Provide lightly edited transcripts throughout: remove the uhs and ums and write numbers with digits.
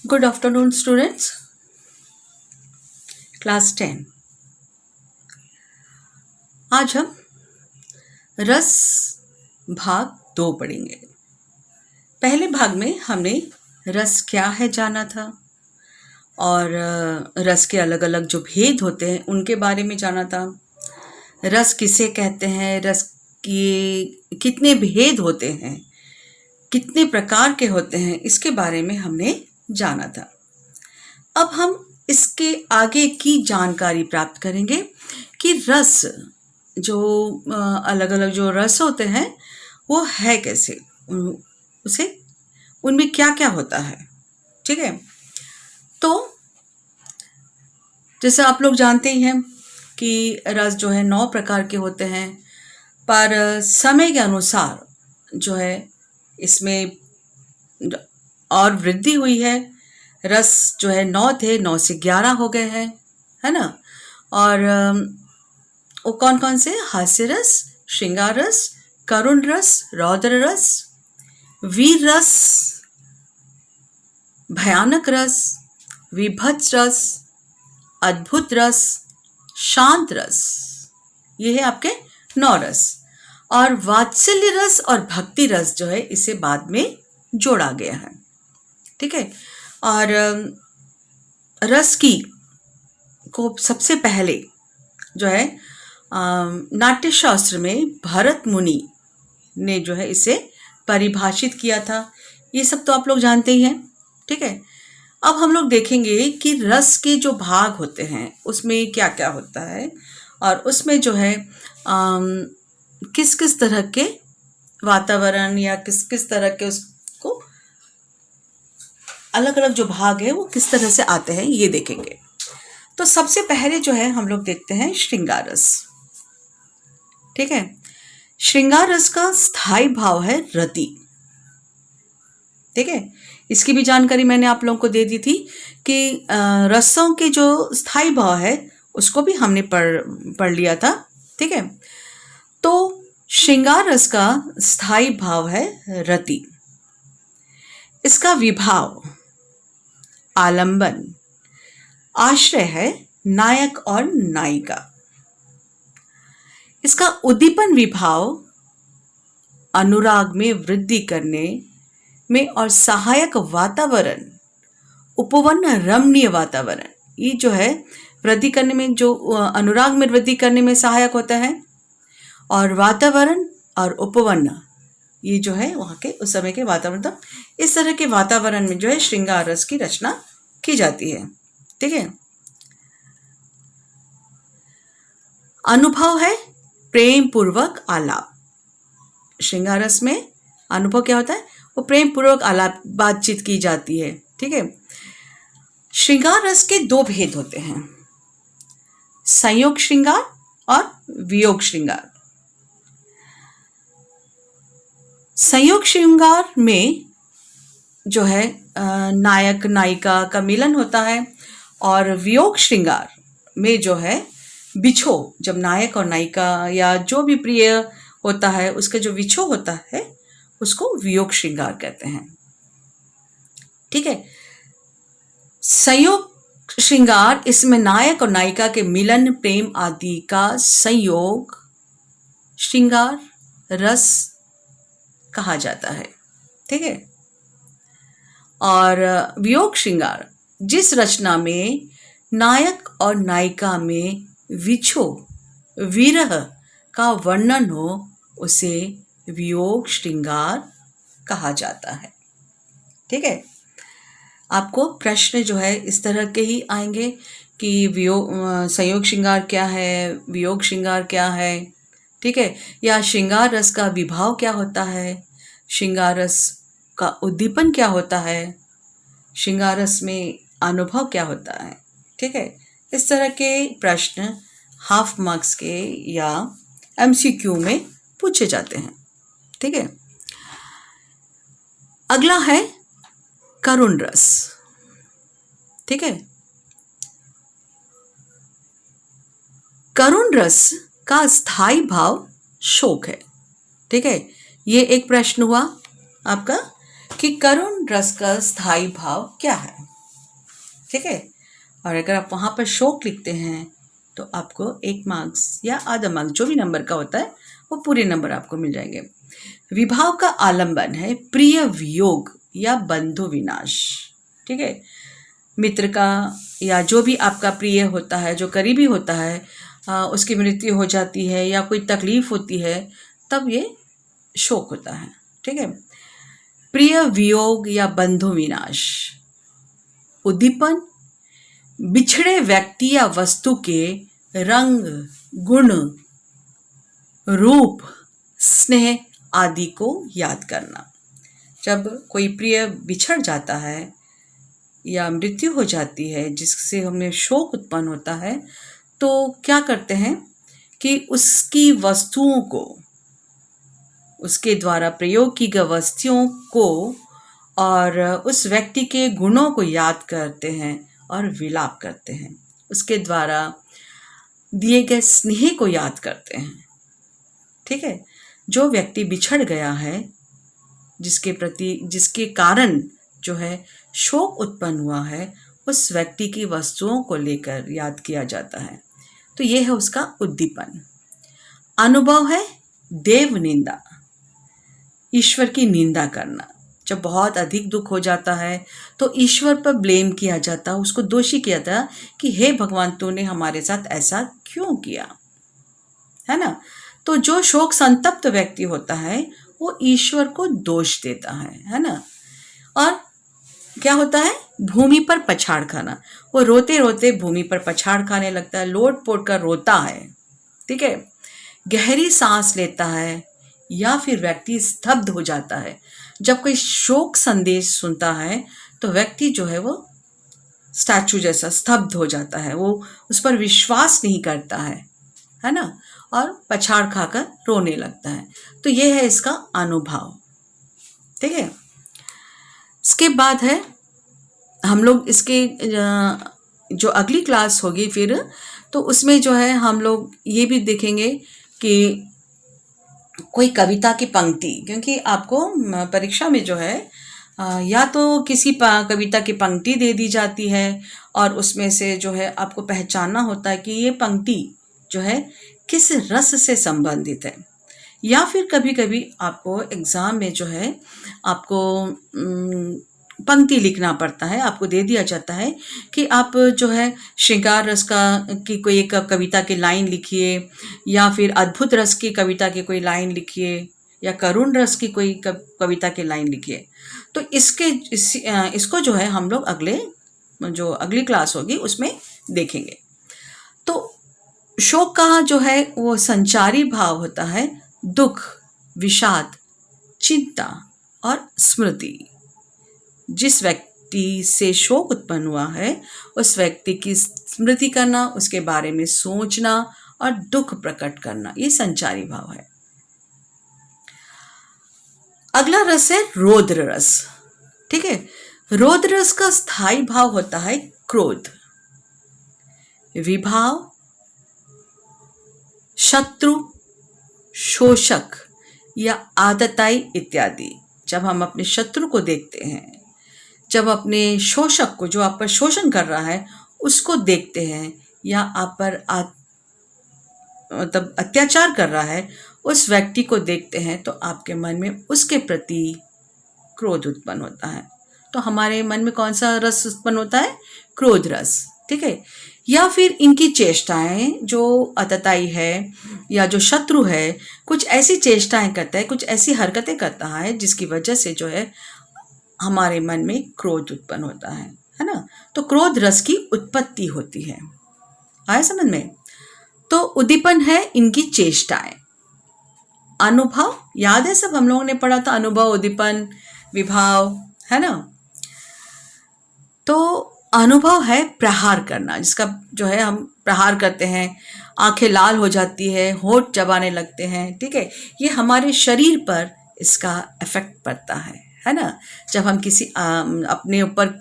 Good afternoon, students. Class 10. आज हम रस भाग 2 पढ़ेंगे। पहले भाग में हमने रस क्या है जाना था और रस के अलग अलग जो भेद होते हैं उनके बारे में जाना था। रस किसे कहते हैं, रस के कितने भेद होते हैं, कितने प्रकार के होते हैं, इसके बारे में हमने जाना था। अब हम इसके आगे की जानकारी प्राप्त करेंगे कि रस जो अलग अलग जो रस होते हैं वो है कैसे, उसे उनमें क्या क्या होता है। ठीक है, तो जैसे आप लोग जानते ही हैं कि रस जो है 9 प्रकार के होते हैं, पर समय के अनुसार जो है इसमें और वृद्धि हुई है। रस जो है 9 थे, 9 से 11 हो गए हैं, है ना। और वो कौन कौन से? हास्य रस, श्रृंगार रस, करुण रस, रौद्र रस, वीर रस, भयानक रस, विभत्स रस, अद्भुत रस, शांत रस। ये है आपके 9 रस। और वात्सल्य रस और भक्ति रस जो है इसे बाद में जोड़ा गया है। ठीक है, और रस की को सबसे पहले जो है नाट्य शास्त्र में भरत मुनि ने जो है इसे परिभाषित किया था। ये सब तो आप लोग जानते ही हैं। ठीक है, अब हम लोग देखेंगे कि रस के जो भाग होते हैं उसमें क्या क्या होता है और उसमें जो है किस किस तरह के वातावरण या किस किस तरह के उसको अलग अलग जो भाग है वो किस तरह से आते हैं ये देखेंगे। तो सबसे पहले जो है हम लोग देखते हैं श्रृंगार रस। ठीक है, श्रृंगार रस का स्थायी भाव है रति। ठीक है, इसकी भी जानकारी मैंने आप लोगों को दे दी थी कि रसों के जो स्थायी भाव है उसको भी हमने पढ़ लिया था। ठीक है, तो श्रृंगार रस का स्थायी भाव है रति। इसका विभाव आलंबन आश्रय है नायक और नायिका। इसका उद्दीपन विभाव अनुराग में वृद्धि करने में और सहायक वातावरण उपवन रमणीय वातावरण, ये जो है वृद्धि करने में, जो अनुराग में वृद्धि करने में सहायक होता है, और वातावरण और उपवन ये जो है वहाँ के उस समय के वातावरण, तो इस तरह के वातावरण में जो है श्रृंगार रस की रचना की जाती है। ठीक है, अनुभव है प्रेम पूर्वक आलाप। श्रृंगार रस में अनुभव क्या होता है? वो प्रेम पूर्वक आलाप, बातचीत की जाती है। ठीक है, श्रृंगार रस के 2 भेद होते हैं, संयोग श्रृंगार और वियोग श्रृंगार। संयोग श्रृंगार में जो है नायक नायिका का मिलन होता है, और वियोग श्रृंगार में जो है बिछो, जब नायक और नायिका या जो भी प्रिय होता है उसका जो विछो होता है उसको वियोग श्रृंगार कहते हैं। ठीक है, संयोग श्रृंगार, इसमें नायक और नायिका के मिलन, प्रेम आदि का संयोग श्रृंगार रस कहा जाता है। ठीक है, और वियोग श्रृंगार, जिस रचना में नायक और नायिका में विछो विरह का वर्णन हो उसे वियोग श्रृंगार कहा जाता है। ठीक है, आपको प्रश्न जो है इस तरह के ही आएंगे कि संयोग श्रृंगार क्या है, वियोग श्रृंगार क्या है। ठीक है, या श्रृंगार रस का विभाव क्या होता है, श्रृंगार रस का उद्दीपन क्या होता है, श्रृंगार रस में अनुभव क्या होता है। ठीक है, इस तरह के प्रश्न हाफ मार्क्स के या MCQ में पूछे जाते हैं। ठीक है, अगला है करुण रस। ठीक है, करुण रस का स्थायी भाव शोक है। ठीक है, ये एक प्रश्न हुआ आपका कि करुण रस का स्थायी भाव क्या है। ठीक है। और अगर आप वहाँ पर शोक लिखते हैं तो आपको 1 मार्क्स या आधा मार्क्स, जो भी नंबर का होता है वो पूरे नंबर आपको मिल जाएंगे। विभाव का आलंबन है प्रिय वियोग या बंधु विनाश। ठीक है, मित्र का या जो भी आपका प्रिय होता है, जो करीबी होता है, उसकी मृत्यु हो जाती है या कोई तकलीफ होती है, तब ये शोक होता है। ठीक है, प्रिय वियोग या बंधु विनाश। उद्दीपन, बिछड़े व्यक्ति या वस्तु के रंग, गुण, रूप, स्नेह आदि को याद करना। जब कोई प्रिय बिछड़ जाता है या मृत्यु हो जाती है जिससे हमें शोक उत्पन्न होता है, तो क्या करते हैं कि उसकी वस्तुओं को, उसके द्वारा प्रयोग की गई वस्तुओं को और उस व्यक्ति के गुणों को याद करते हैं और विलाप करते हैं। उसके द्वारा दिए गए स्नेह को याद करते हैं। ठीक है, जो व्यक्ति बिछड़ गया है, जिसके कारण जो है शोक उत्पन्न हुआ है, उस व्यक्ति की वस्तुओं को लेकर याद किया जाता है। तो ये है उसका उद्दीपन। अनुभव है देव निंदा, ईश्वर की निंदा करना। जब बहुत अधिक दुख हो जाता है तो ईश्वर पर ब्लेम किया जाता है, उसको दोषी किया जाता है कि हे भगवान, तूने हमारे साथ ऐसा क्यों किया, है ना। तो जो शोक संतप्त व्यक्ति होता है वो ईश्वर को दोष देता है ना। और क्या होता है, भूमि पर पछाड़ खाना। वो रोते रोते भूमि पर पछाड़ खाने लगता है, लोट पोट कर रोता है। ठीक है, गहरी सांस लेता है या फिर व्यक्ति स्तब्ध हो जाता है। जब कोई शोक संदेश सुनता है तो व्यक्ति जो है वो स्टैचू जैसा स्तब्ध हो जाता है, वो उस पर विश्वास नहीं करता है ना, और पछाड़ खाकर रोने लगता है। तो ये है इसका अनुभव। ठीक है, इसके बाद है हम लोग इसके जो अगली क्लास होगी फिर, तो उसमें जो है हम लोग ये भी देखेंगे कि कोई कविता की पंक्ति, क्योंकि आपको परीक्षा में जो है या तो किसी कविता की पंक्ति दे दी जाती है और उसमें से जो है आपको पहचानना होता है कि ये पंक्ति जो है किस रस से संबंधित है, या फिर कभी कभी आपको एग्ज़ाम में जो है आपको पंक्ति लिखना पड़ता है। आपको दे दिया जाता है कि आप जो है श्रृंगार रस की कोई एक कविता की लाइन लिखिए, या फिर अद्भुत रस की कविता की कोई लाइन लिखिए, या करुण रस की कोई कविता की लाइन लिखिए। तो इसको जो है हम लोग अगली क्लास होगी उसमें देखेंगे। तो शोक का जो है वो संचारी भाव होता है दुख, विषाद, चिंता और स्मृति। जिस व्यक्ति से शोक उत्पन्न हुआ है उस व्यक्ति की स्मृति करना, उसके बारे में सोचना और दुख प्रकट करना, ये संचारी भाव है। अगला रस है रौद्र रस। ठीक है, रौद्र रस का स्थायी भाव होता है क्रोध, विभाव, शत्रु, शोषक या आतताई इत्यादि। जब हम अपने शत्रु को देखते हैं, जब अपने शोषक को, जो आप पर शोषण कर रहा है, उसको देखते हैं, या आप पर मतलब अत्याचार कर रहा है उस व्यक्ति को देखते हैं, तो आपके मन में उसके प्रति क्रोध उत्पन्न होता है। तो हमारे मन में कौन सा रस उत्पन्न होता है? क्रोध रस। ठीक है, या फिर इनकी चेष्टाएं, जो अतताई है या जो शत्रु है, कुछ ऐसी चेष्टाएं करता है, कुछ ऐसी हरकतें करता है जिसकी वजह से जो है हमारे मन में क्रोध उत्पन्न होता है ना। तो क्रोध रस की उत्पत्ति होती है। आया समझ में? तो उद्दीपन है इनकी चेष्टाएं। अनुभव याद है, सब हम लोगों ने पढ़ा था, अनुभव, उद्दीपन, विभाव, है ना। तो अनुभव है प्रहार करना, जिसका जो है हम प्रहार करते हैं, आंखें लाल हो जाती है, होठ चबाने लगते हैं। ठीक है, ये हमारे शरीर पर इसका इफेक्ट पड़ता है ना। जब हम अपने ऊपर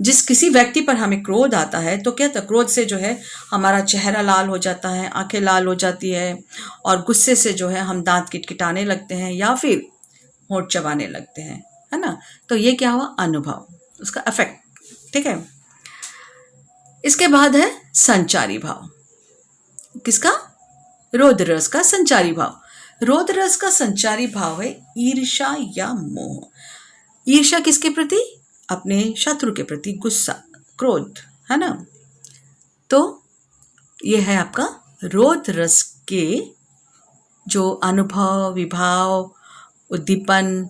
किसी व्यक्ति पर हमें क्रोध आता है तो क्या था, क्रोध से जो है हमारा चेहरा लाल हो जाता है, आंखें लाल हो जाती है, और गुस्से से जो है हम दांत किटकिटाने लगते हैं या फिर होठ चबाने लगते हैं, है ना। तो ये क्या हुआ? अनुभव, उसका इफेक्ट। ठीक है, इसके बाद है संचारी भाव। किसका? रौद्र रस का संचारी भाव। रौद्र रस का संचारी भाव है ईर्ष्या या मोह। ईर्ष्या किसके प्रति? अपने शत्रु के प्रति, गुस्सा, क्रोध, है ना। तो ये है आपका रौद्र रस के जो अनुभव, विभाव, उद्दीपन,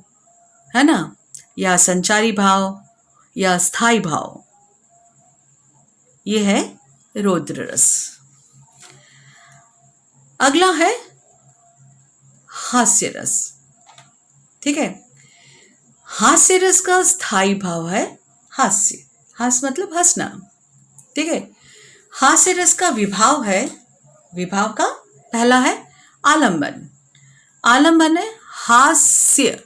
है ना, या संचारी भाव या स्थायी भाव, ये है रौद्र रस। अगला है हास्य रस। ठीक है, हास्य रस का स्थायी भाव है हास्य। हास्य मतलब हंसना। ठीक है, हास्य रस का विभाव है, विभाव का पहला है आलंबन। आलंबन है हास्य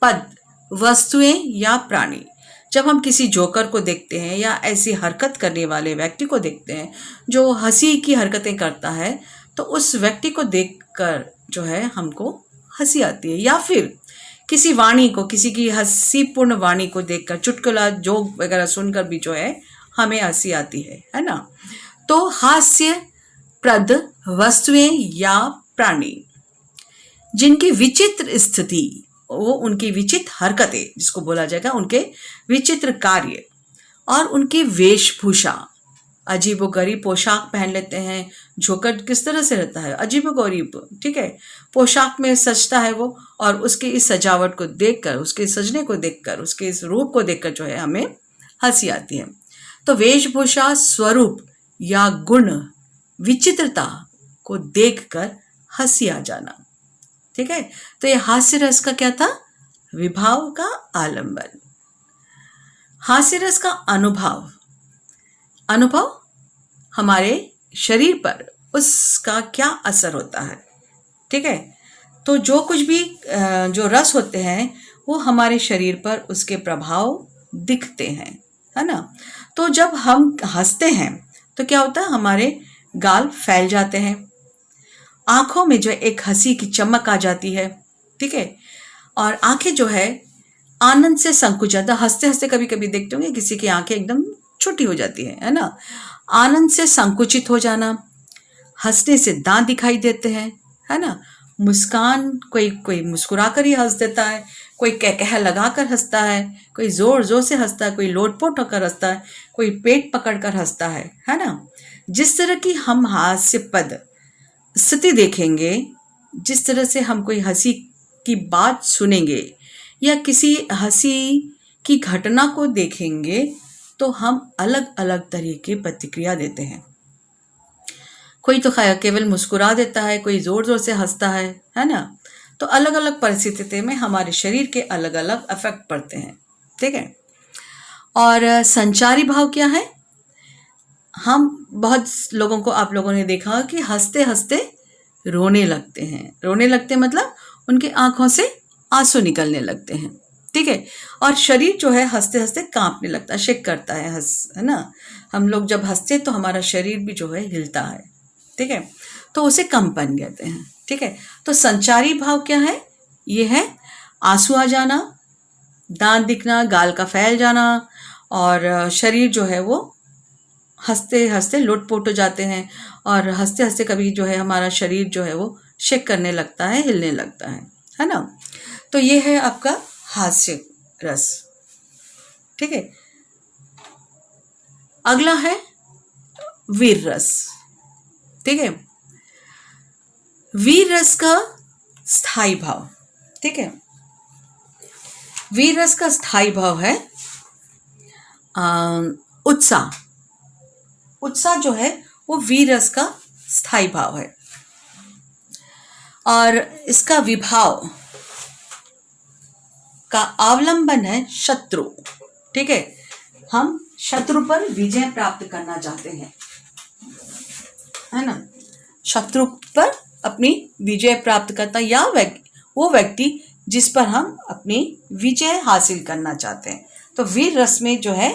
पद, वस्तुएं या प्राणी। जब हम किसी जोकर को देखते हैं या ऐसी हरकत करने वाले व्यक्ति को देखते हैं जो हंसी की हरकतें करता है, तो उस व्यक्ति को देखकर जो है हमको हंसी आती है। या फिर किसी वाणी को, किसी की हंसीपूर्ण वाणी को देखकर, चुटकुला जोक वगैरह सुनकर भी जो है हमें हंसी आती है ना। तो हास्य प्रद वस्तुएं या प्राणी जिनकी विचित्र स्थिति, वो उनकी विचित्र हरकतें जिसको बोला जाएगा, उनके विचित्र कार्य और उनकी वेशभूषा, अजीबोगरीब पोशाक पहन लेते हैं। जोकर किस तरह से रहता है? अजीबोगरीब। ठीक है, पोशाक में सजता है वो, और उसकी इस सजावट को देखकर, उसके सजने को देखकर, उसके इस रूप को देखकर जो है हमें हंसी आती है। तो वेशभूषा, स्वरूप या गुण, विचित्रता को देखकर हंसी आ जाना। ठीक है, तो ये हास्य रस का क्या था? विभाव का आलंबन। हास्य रस का अनुभव, अनुभव हमारे शरीर पर उसका क्या असर होता है। ठीक है, तो जो कुछ भी जो रस होते हैं वो हमारे शरीर पर उसके प्रभाव दिखते हैं, है ना। तो जब हम हंसते हैं तो क्या होता है? हमारे गाल फैल जाते हैं, आंखों में जो एक हंसी की चमक आ जाती है। ठीक है, और आंखें जो है आनंद से संकुचित, हंसते हंसते कभी कभी देखते होंगे किसी की आंखें एकदम छोटी हो जाती है ना। आनंद से संकुचित हो जाना, हंसने से दांत दिखाई देते हैं, है ना। मुस्कान, कोई कोई मुस्कुरा कर ही हंस देता है, कोई कह लगा कर हंसता है, कोई जोर जोर से हंसता है, कोई लोटपोट होकर हंसता है, कोई पेट पकड़ कर हंसता है ना। जिस तरह की हम हास्यपद स्थिति देखेंगे, जिस तरह से हम कोई हंसी की बात सुनेंगे या किसी हंसी की घटना को देखेंगे, तो हम अलग अलग तरह की प्रतिक्रिया देते हैं। कोई तो केवल मुस्कुरा देता है, कोई जोर जोर से हंसता है ना। तो अलग अलग परिस्थिति में हमारे शरीर के अलग अलग इफेक्ट पड़ते हैं। ठीक है, और संचारी भाव क्या है? हम बहुत लोगों को, आप लोगों ने देखा कि हंसते हंसते रोने लगते हैं। रोने लगते मतलब उनकी आंखों से आंसू निकलने लगते हैं। ठीक है, और शरीर जो है हंसते हंसते कांपने लगता है, शेक करता है, है ना। हम लोग जब हंसते तो हमारा शरीर भी जो है हिलता है। ठीक है, तो उसे कंपन कहते हैं। ठीक है, तो संचारी भाव क्या है? ये है आंसू आ जाना, दांत दिखना, गाल का फैल जाना, और शरीर जो है वो हंसते हंसते लोटपोट हो जाते हैं, और हंसते हंसते कभी जो है हमारा शरीर जो है वो शेक करने लगता है, हिलने लगता है ना। तो ये है आपका हास्य रस। ठीक है, अगला है वीर रस। ठीक है, वीर रस का स्थायी भाव। ठीक है, वीर रस का स्थायी भाव है उत्साह। उत्साह जो है वो वीर रस का स्थायी भाव है, और इसका विभाव का अवलंबन है शत्रु। ठीक है, हम शत्रु पर विजय प्राप्त करना चाहते हैं, है ना। शत्रु पर अपनी विजय प्राप्त करता, या वो व्यक्ति जिस पर हम अपनी विजय हासिल करना चाहते हैं। तो वीर रस में जो है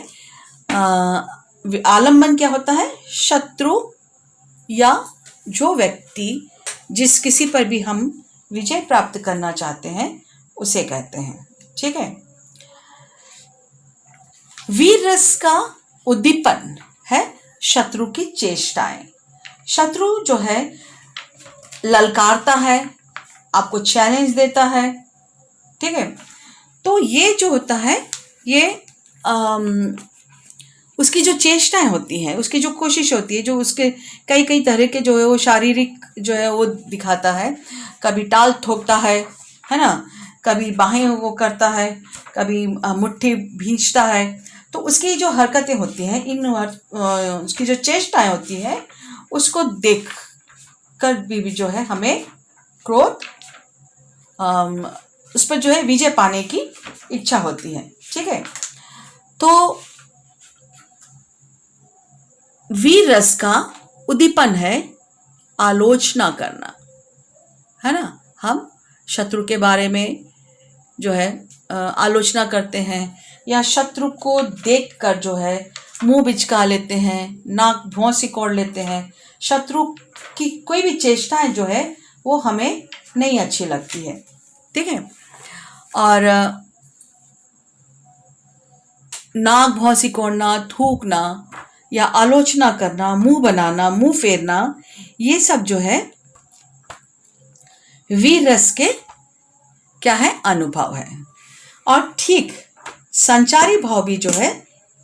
आलंबन क्या होता है? शत्रु या जो व्यक्ति जिस किसी पर भी हम विजय प्राप्त करना चाहते हैं उसे कहते हैं। ठीक है, वीर रस का उद्दीपन है शत्रु की चेष्टाएं। शत्रु जो है ललकारता है, आपको चैलेंज देता है, ठीक है। तो ये जो होता है ये उसकी जो चेष्टाएं होती हैं, उसकी जो कोशिश होती है, जो उसके कई कई तरह के जो है वो शारीरिक जो है वो दिखाता है। कभी टाल ठोकता है ना, कभी बाहें वो करता है, कभी मुट्ठी भींचता है। तो उसकी जो हरकतें होती हैं, उसकी जो चेष्टाएं होती हैं, उसको देख कर भी जो है हमें क्रोध उस पर जो है विजय पाने की इच्छा होती है, ठीक है। तो वीर रस का उद्दीपन है आलोचना करना, है ना। हम शत्रु के बारे में जो है आलोचना करते हैं, या शत्रु को देखकर जो है मुंह बिचका लेते हैं, नाक भौं सिकोड़ लेते हैं। शत्रु की कोई भी चेष्टाएं जो है वो हमें नहीं अच्छी लगती है, ठीक है। और नाक भौं सिकोड़ना, थूकना या आलोचना करना, मुंह बनाना, मुंह फेरना, ये सब जो है वीर रस के क्या है, अनुभव है। और ठीक संचारी भाव भी जो है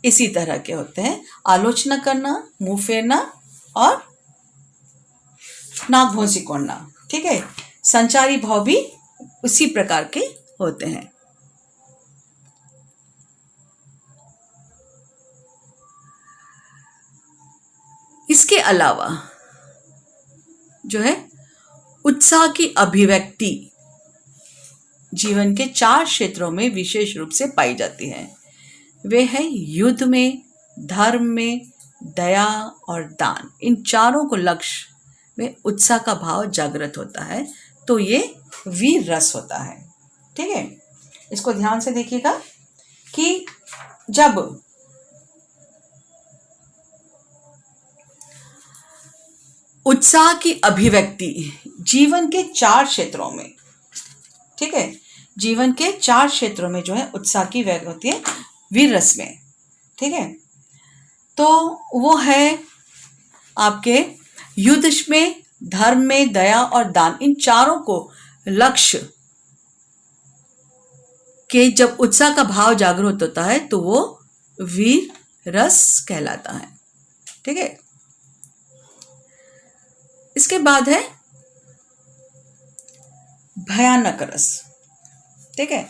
इसी तरह के होते हैं, आलोचना करना, मुंह फेरना और नाक भौं सिकोड़ना, ठीक है। संचारी भाव भी उसी प्रकार के होते हैं। इसके अलावा जो है उत्साह की अभिव्यक्ति जीवन के 4 क्षेत्रों में विशेष रूप से पाई जाती है। वे है युद्ध में, धर्म में, दया और दान। इन चारों को लक्ष्य में उत्साह का भाव जागृत होता है, तो ये वीर रस होता है, ठीक है। इसको ध्यान से देखिएगा कि जब उत्साह की अभिव्यक्ति जीवन के 4 क्षेत्रों में, ठीक है, जीवन के 4 क्षेत्रों में जो है उत्साह की व्यक्त होती है वीर रस में, ठीक है। तो वो है आपके युद्ध में, धर्म में, दया और दान। इन चारों को लक्ष्य के जब उत्साह का भाव जागृत होता है तो वो वीर रस कहलाता है, ठीक है। इसके बाद है भयानक रस, ठीक है।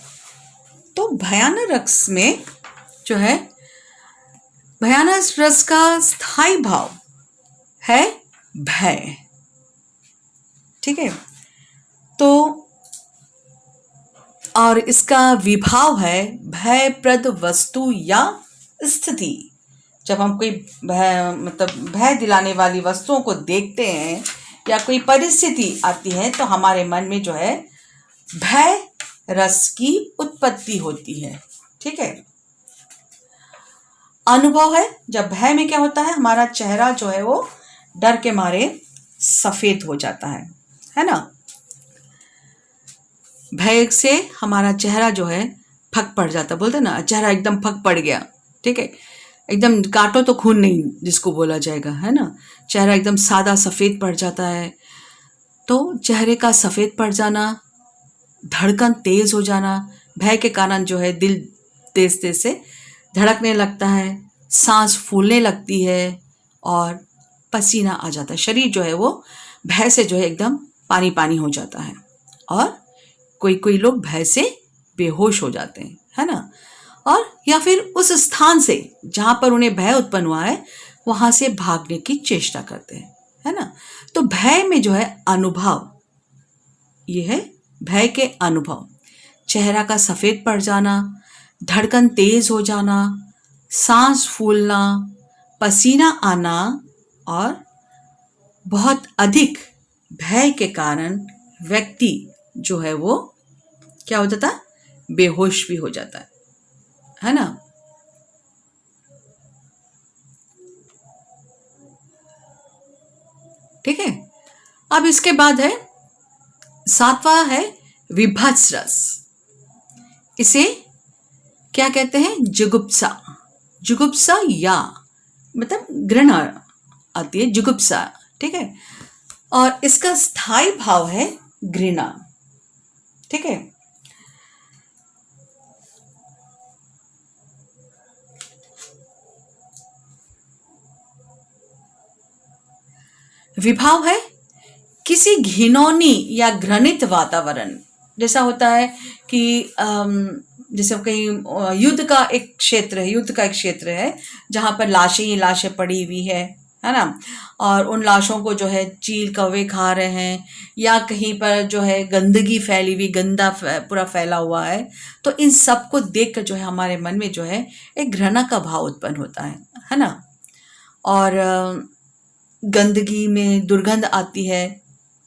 तो भयानक रस में जो है भयानक रस का स्थायी भाव है भय, ठीक है। तो और इसका विभाव है भयप्रद वस्तु या स्थिति। जब हम कोई भय दिलाने वाली वस्तुओं को देखते हैं या कोई परिस्थिति आती है तो हमारे मन में जो है भय रस की उत्पत्ति होती है, ठीक है। अनुभव है जब भय में क्या होता है, हमारा चेहरा जो है वो डर के मारे सफेद हो जाता है ना। भय से हमारा चेहरा जो है फक पड़ जाता, बोलते ना चेहरा एकदम फक पड़ गया, ठीक है। एकदम काटो तो खून नहीं जिसको बोला जाएगा, है ना। चेहरा एकदम सादा सफ़ेद पड़ जाता है। तो चेहरे का सफ़ेद पड़ जाना, धड़कन तेज़ हो जाना, भय के कारण जो है दिल तेज तेज से धड़कने लगता है, सांस फूलने लगती है और पसीना आ जाता है। शरीर जो है वो भय से जो है एकदम पानी पानी हो जाता है और कोई कोई लोग भय से बेहोश हो जाते हैं, है ना। और या फिर उस स्थान से जहाँ पर उन्हें भय उत्पन्न हुआ है वहाँ से भागने की चेष्टा करते हैं, है ना। तो भय में जो है अनुभव, ये है भय के अनुभव, चेहरा का सफ़ेद पड़ जाना, धड़कन तेज़ हो जाना, सांस फूलना, पसीना आना और बहुत अधिक भय के कारण व्यक्ति जो है वो क्या हो जाता है, बेहोश भी हो जाता है ना। ठीक है। अब इसके बाद है 7वां है विभत्स रस। इसे क्या कहते हैं, जुगुप्सा। जुगुप्सा या मतलब घृणा आती है, जुगुप्सा, ठीक है। और इसका स्थायी भाव है घृणा, ठीक है। विभाव है किसी घिनौनी या घृणित वातावरण। जैसा होता है कि जैसे कहीं युद्ध का एक क्षेत्र है, युद्ध का एक क्षेत्र है जहाँ पर लाशें ही लाशें पड़ी हुई है ना, और उन लाशों को जो है चील कौवे खा रहे हैं, या कहीं पर जो है गंदगी फैली हुई, पूरा फैला हुआ है, तो इन सब को देख कर जो है हमारे मन में जो है एक घृणा का भाव उत्पन्न होता है ना। और गंदगी में दुर्गंध आती है,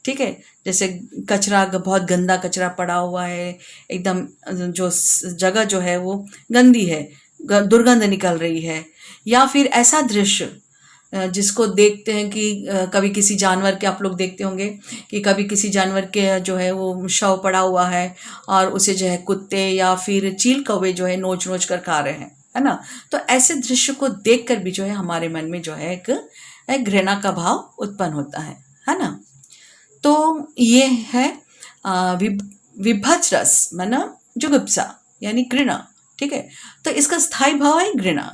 ठीक है। जैसे कचरा, बहुत गंदा कचरा पड़ा हुआ है, एकदम जो जगह जो है वो गंदी है, दुर्गंध निकल रही है। या फिर ऐसा दृश्य जिसको देखते हैं कि कभी किसी जानवर के, आप लोग देखते होंगे कि कभी किसी जानवर के जो है वो शव पड़ा हुआ है और उसे जो है कुत्ते या फिर चील कौवे जो है नोच नोच कर खा रहे हैं, है ना। तो ऐसे दृश्य को देखकर भी जो है हमारे मन में जो है एक घृणा का भाव उत्पन्न होता है ना। तो ये है विभत्स रस माना जुगुप्सा यानी घृणा, ठीक है। तो इसका स्थायी भाव है घृणा,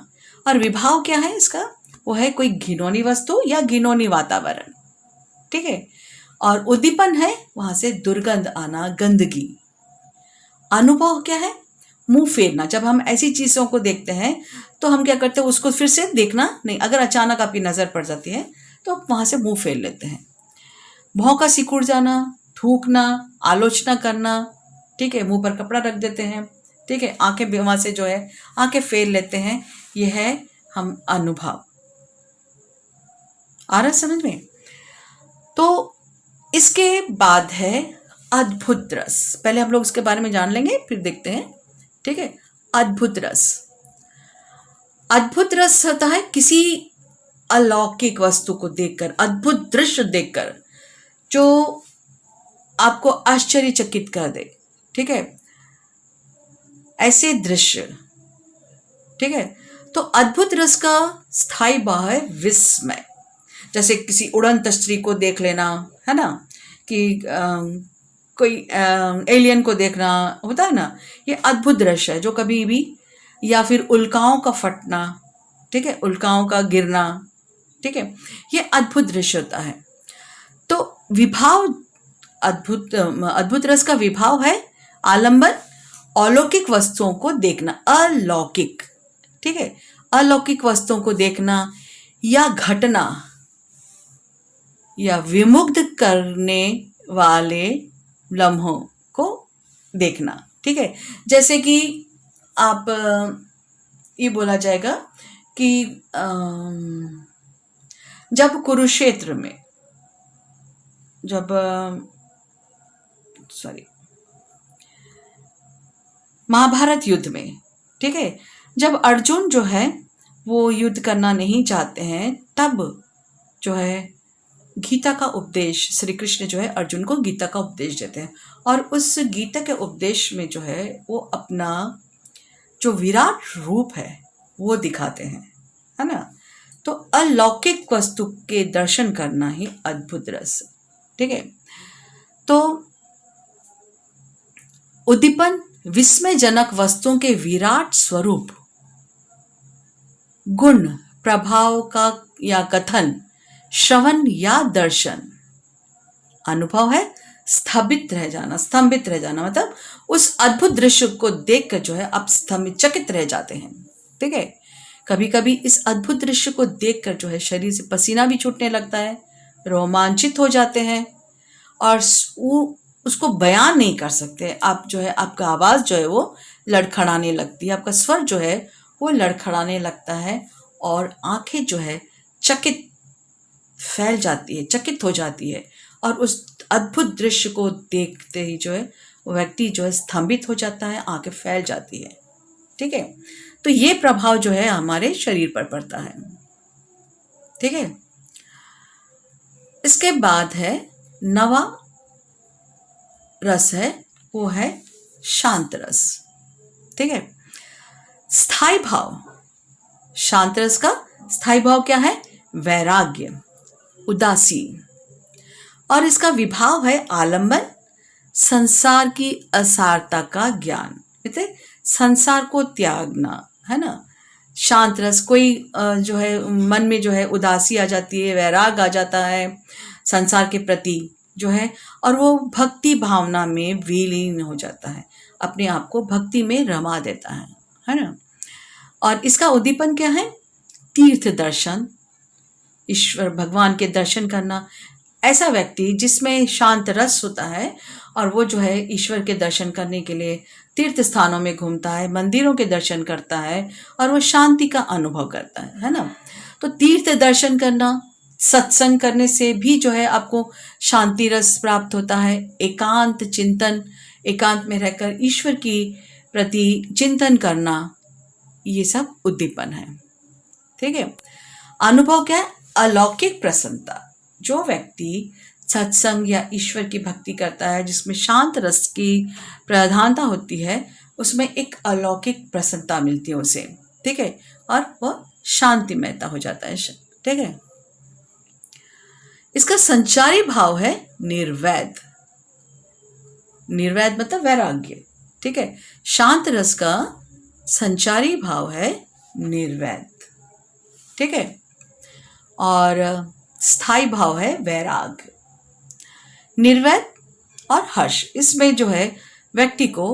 और विभाव क्या है इसका, वो है कोई घिनौनी वस्तु या घिनौनी वातावरण, ठीक है। और उद्दीपन है वहां से दुर्गंध आना, गंदगी। अनुभव क्या है, मुंह फेरना। जब हम ऐसी चीजों को देखते हैं तो हम क्या करते हैं, उसको फिर से देखना नहीं, अगर अचानक आपकी नजर पड़ जाती है तो आप वहां से मुंह फेर लेते हैं। भौं का सिकुड़ जाना, थूकना, आलोचना करना, ठीक है, मुंह पर कपड़ा रख देते हैं, ठीक है, आंखें वहां से जो है आंखें फेर लेते हैं, यह है हम अनुभव। आ रहा समझ में। तो इसके बाद है अद्भुत रस। पहले हम लोग उसके बारे में जान लेंगे फिर देखते हैं, ठीक है। अद्भुत रस, अद्भुत रस होता है किसी अलौकिक वस्तु को देखकर, अद्भुत दृश्य देखकर जो आपको आश्चर्यचकित कर दे, ठीक है, ऐसे दृश्य, ठीक है। तो अद्भुत रस का स्थायी भाव है विस्मय। जैसे किसी उड़न तस्त्री को देख लेना, है ना, कि कोई एलियन को देखना होता है ना, ये अद्भुत दृश्य है जो कभी भी, या फिर उल्काओं का फटना, ठीक है, उल्काओं का गिरना, ठीक है, ये अद्भुत दृश्य होता है। तो विभाव, अद्भुत रस का विभाव है आलंबन, अलौकिक वस्तुओं को देखना, अलौकिक, ठीक है, अलौकिक वस्तुओं को देखना या घटना या विमुग्ध करने वाले लम्हों को देखना, ठीक है। जैसे कि आप ये बोला जाएगा कि जब कुरुक्षेत्र में, जब महाभारत युद्ध में, ठीक है, जब अर्जुन जो है वो युद्ध करना नहीं चाहते हैं, तब जो है गीता का उपदेश, श्री कृष्ण जो है अर्जुन को गीता का उपदेश देते हैं, और उस गीता के उपदेश में जो है वो अपना जो विराट रूप है वो दिखाते हैं, है ना। तो अलौकिक वस्तु के दर्शन करना ही अद्भुत रस, ठीक है। तो उद्दीपन विस्मयजनक वस्तुओं के विराट स्वरूप, गुण, प्रभाव का या कथन, श्रवण या दर्शन। अनुभव है स्तंभित रह जाना, मतलब उस अद्भुत दृश्य को देखकर जो है आप स्तंभित, चकित रह जाते हैं, ठीक है। कभी कभी इस अद्भुत दृश्य को देखकर जो है शरीर से पसीना भी छूटने लगता है, रोमांचित हो जाते हैं, और उसको बयान नहीं कर सकते आप, जो है आपका आवाज जो है वो लड़खड़ाने लगती है, आपका स्वर जो है वो लड़खड़ाने लगता है, और आंखें जो है चकित फैल जाती है, चकित हो जाती है, और उस अद्भुत दृश्य को देखते ही जो है वो व्यक्ति जो है स्तंभित हो जाता है, आंखें फैल जाती है, ठीक है। तो ये प्रभाव जो है हमारे शरीर पर पड़ता है, ठीक है। इसके बाद है नवा रस है, वो है शांत रस, ठीक है। स्थायी भाव, शांत रस का स्थायी भाव क्या है? वैराग्य, उदासी। और इसका विभाव है आलंबन, संसार की असारता का ज्ञान, मतलब संसार को त्यागना, है ना। शांत रस, कोई जो है मन में जो है उदासी आ जाती है, वैराग आ जाता है संसार के प्रति जो है, और वो भक्ति भावना में विलीन हो जाता है, अपने आप को भक्ति में रमा देता है ना। और इसका उद्दीपन क्या है? तीर्थ दर्शन, ईश्वर भगवान के दर्शन करना। ऐसा व्यक्ति जिसमें शांत रस होता है और वो जो है ईश्वर के दर्शन करने के लिए तीर्थ स्थानों में घूमता है, मंदिरों के दर्शन करता है और वो शांति का अनुभव करता है ना। तो तीर्थ दर्शन करना, सत्संग करने से भी जो है आपको शांति रस प्राप्त होता है। एकांत चिंतन, एकांत में रहकर ईश्वर की प्रति चिंतन करना, ये सब उद्दीपन है। ठीक है। अनुभव क्या है? अलौकिक प्रसन्नता। जो व्यक्ति सत्संग या ईश्वर की भक्ति करता है, जिसमें शांत रस की प्रधानता होती है, उसमें एक अलौकिक प्रसन्नता मिलती है उसे। ठीक है। और वह शांतिमयता हो जाता है। ठीक है। इसका संचारी भाव है निर्वैध। निर्वैध मतलब वैराग्य। ठीक है। शांत रस का संचारी भाव है निर्वैध। ठीक है। और स्थायी भाव है वैराग। निर्वैध और हर्ष, इसमें जो है व्यक्ति को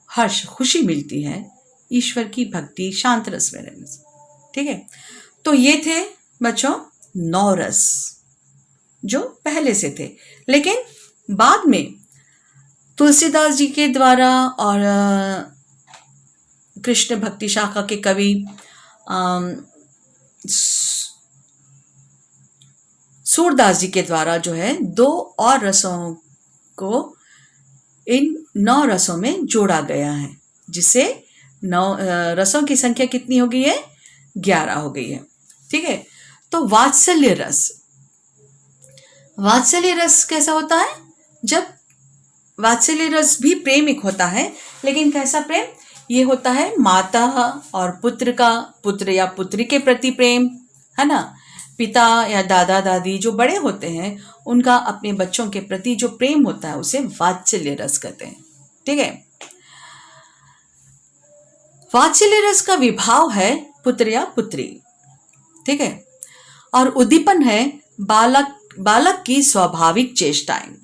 हर्ष, खुशी मिलती है ईश्वर की भक्ति, शांत रस में रहने से। ठीक है। तो ये थे बच्चों 9 रस जो पहले से थे, लेकिन बाद में तुलसीदास जी के द्वारा और कृष्ण भक्ति शाखा के कवि सूरदास जी के द्वारा जो है 2 और रसों को इन 9 रसों में जोड़ा गया है, जिससे 9 रसों की संख्या कितनी हो गई है? 11 हो गई है। ठीक है। तो वात्सल्य रस, वात्सल्य रस कैसा होता है? जब वात्सल्य रस भी प्रेमिक होता है, लेकिन कैसा प्रेम? ये होता है माता और पुत्र का, पुत्र या पुत्री के प्रति प्रेम, है ना। पिता या दादा दादी जो बड़े होते हैं, उनका अपने बच्चों के प्रति जो प्रेम होता है, उसे वात्सल्य रस कहते हैं। ठीक है। वात्सल्य रस का विभाव है पुत्र या पुत्री। ठीक है। और उद्दीपन है बालक की स्वाभाविक चेष्टाएं।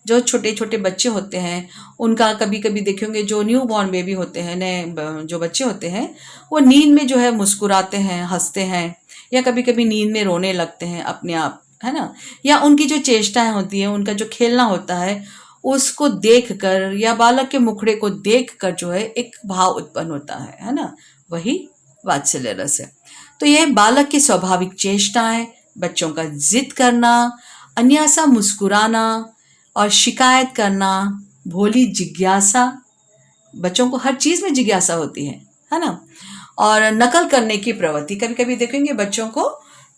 जो छोटे छोटे बच्चे होते हैं, उनका कभी कभी देखेंगे, जो न्यू बॉर्न बेबी होते हैं, नए जो बच्चे होते हैं, वो नींद में जो है मुस्कुराते हैं, हंसते हैं, या कभी कभी नींद में रोने लगते हैं अपने आप, है ना। या उनकी जो चेष्टाएं होती हैं, उनका जो खेलना होता है, उसको देखकर या बालक के मुखड़े को देखकर जो है एक भाव उत्पन्न होता है ना। वही वात्सल्य रस है। तो यह बालक की स्वाभाविक चेष्टाएं, बच्चों का जिद करना, अन्यासा मुस्कुराना और शिकायत करना, भोली जिज्ञासा, बच्चों को हर चीज में जिज्ञासा होती है ना। और नकल करने की प्रवृत्ति, कभी कभी देखेंगे बच्चों को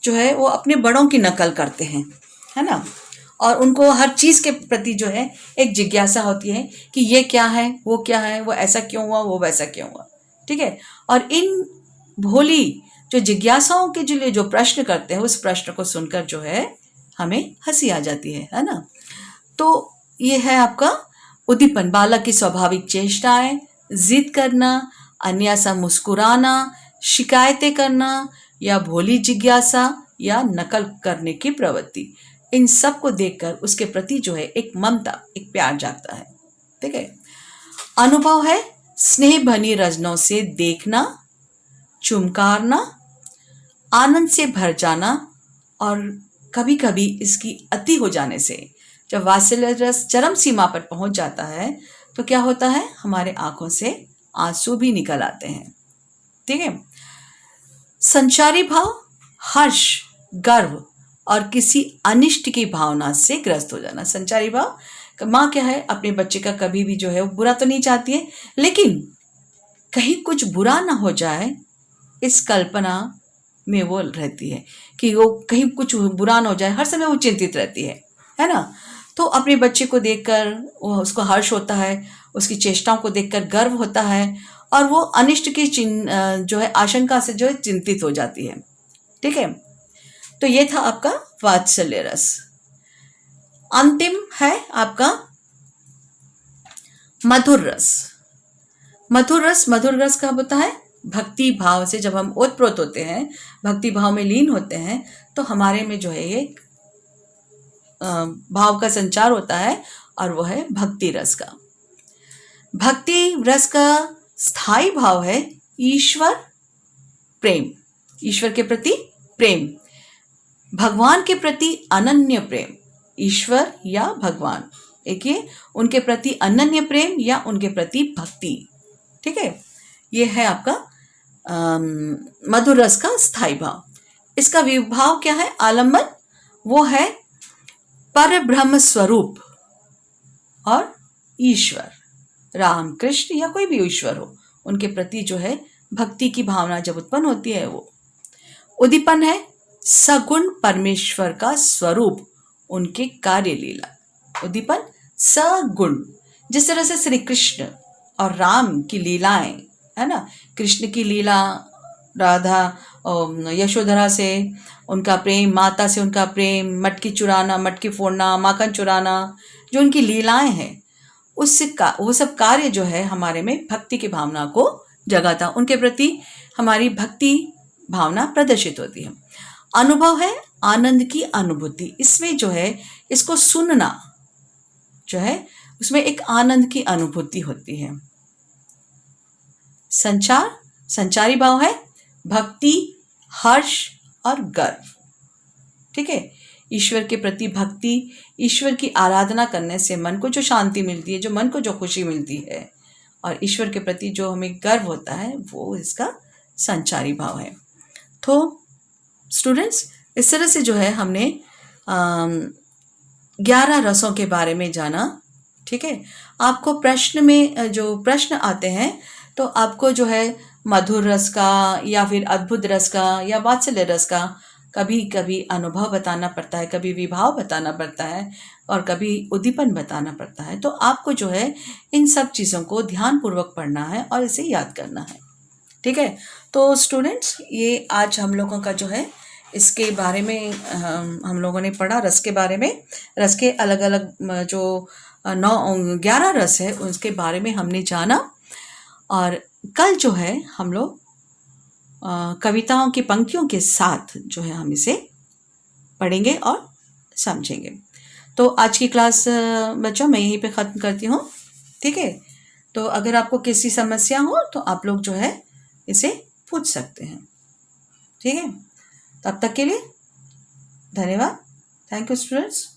जो है वो अपने बड़ों की नकल करते हैं, है ना। और उनको हर चीज के प्रति जो है एक जिज्ञासा होती है कि ये क्या है, वो क्या है, वो ऐसा क्यों हुआ, वो वैसा क्यों हुआ। ठीक है। और इन भोली जो जिज्ञासाओं के जो प्रश्न करते हैं, उस प्रश्न को सुनकर जो है हमें हंसी आ जाती है ना। तो ये है आपका उद्दीपन, बालक की स्वाभाविक चेष्टाएं, जिद करना, अन्यासा मुस्कुराना, शिकायतें करना या भोली जिज्ञासा या नकल करने की प्रवृत्ति। इन सब को देखकर उसके प्रति जो है एक ममता, एक प्यार जागता है। ठीक है। अनुभव है स्नेह भनी रजनों से देखना, चुमकारना, आनंद से भर जाना, और कभी कभी इसकी अति हो जाने से, जब वात्सल्य रस चरम सीमा पर पहुंच जाता है, तो क्या होता है? हमारे आंखों से आंसू भी निकल आते हैं। ठीक है। संचारी भाव हर्ष, गर्व और किसी अनिष्ट की भावना से ग्रस्त हो जाना। संचारी भाव, माँ क्या है, अपने बच्चे का कभी भी जो है वो बुरा तो नहीं चाहती है, लेकिन कहीं कुछ बुरा ना हो जाए, इस कल्पना में वो रहती है कि वो कहीं कुछ बुरा ना हो जाए, हर समय वो चिंतित रहती है ना। तो अपने बच्चे को देखकर वो उसको हर्ष होता है, उसकी चेष्टाओं को देखकर गर्व होता है, और वो अनिष्ट की जो है आशंका से जो है चिंतित हो जाती है ठीक है, तो ये था आपका वात्सल्य रस। अंतिम है आपका मधुर रस। मधुर रस कब होता है? भक्ति भाव से जब हम ओतप्रोत होते हैं, भक्ति भाव में लीन होते हैं, तो हमारे में जो है ये भाव का संचार होता है, और वो है भक्ति रस का। भक्ति रस का स्थायी भाव है ईश्वर प्रेम, ईश्वर के प्रति प्रेम, भगवान के प्रति अनन्य प्रेम। ईश्वर या भगवान, एक ये उनके प्रति अनन्य प्रेम या उनके प्रति भक्ति। ठीक है, ये है आपका मधुर रस का स्थायी भाव। इसका विभाव क्या है? आलम्बन, वो है पर ब्रह्म स्वरूप और ईश्वर, राम कृष्ण या कोई भी ईश्वर हो, उनके प्रति जो है भक्ति की भावना जब उत्पन्न होती है, वो उद्दीपन है सगुण परमेश्वर का स्वरूप, उनके कार्य लीला। उद्दीपन सगुण, जिस तरह से श्री कृष्ण और राम की लीलाएं है ना, कृष्ण की लीला राधा यशोधरा से उनका प्रेम, माता से उनका प्रेम, मटकी चुराना, मटकी फोड़ना, माखन चुराना, जो उनकी लीलाएं हैं, उसका वो सब कार्य जो है हमारे में भक्ति की भावना को जगाता, उनके प्रति हमारी भक्ति भावना प्रदर्शित होती है। अनुभव है आनंद की अनुभूति, इसमें जो है इसको सुनना जो है उसमें एक आनंद की अनुभूति होती है। संचार, संचारी भाव है भक्ति, हर्ष और गर्व। ठीक है, ईश्वर के प्रति भक्ति, ईश्वर की आराधना करने से मन को जो शांति मिलती है, जो मन को जो खुशी मिलती है, और ईश्वर के प्रति जो हमें गर्व होता है, वो इसका संचारी भाव है। तो स्टूडेंट्स, इस तरह से जो है हमने 11 रसों के बारे में जाना। ठीक है, आपको प्रश्न में जो प्रश्न आते हैं, तो आपको जो है मधुर रस का या फिर अद्भुत रस का या वात्सल्य रस का कभी कभी अनुभव बताना पड़ता है, कभी विभाव बताना पड़ता है, और कभी उद्दीपन बताना पड़ता है। तो आपको जो है इन सब चीज़ों को ध्यानपूर्वक पढ़ना है और इसे याद करना है। ठीक है, तो स्टूडेंट्स, ये आज हम लोगों का जो है इसके बारे में हम लोगों ने पढ़ा, रस के बारे में, रस के अलग अलग जो 11 रस है उसके बारे में हमने जाना। और कल जो है हम लोग कविताओं की पंक्तियों के साथ जो है हम इसे पढ़ेंगे और समझेंगे। तो आज की क्लास बच्चों मैं यहीं पे ख़त्म करती हूँ। ठीक है, तो अगर आपको किसी समस्या हो तो आप लोग जो है इसे पूछ सकते हैं। ठीक है, तब तक के लिए धन्यवाद। Thank you students.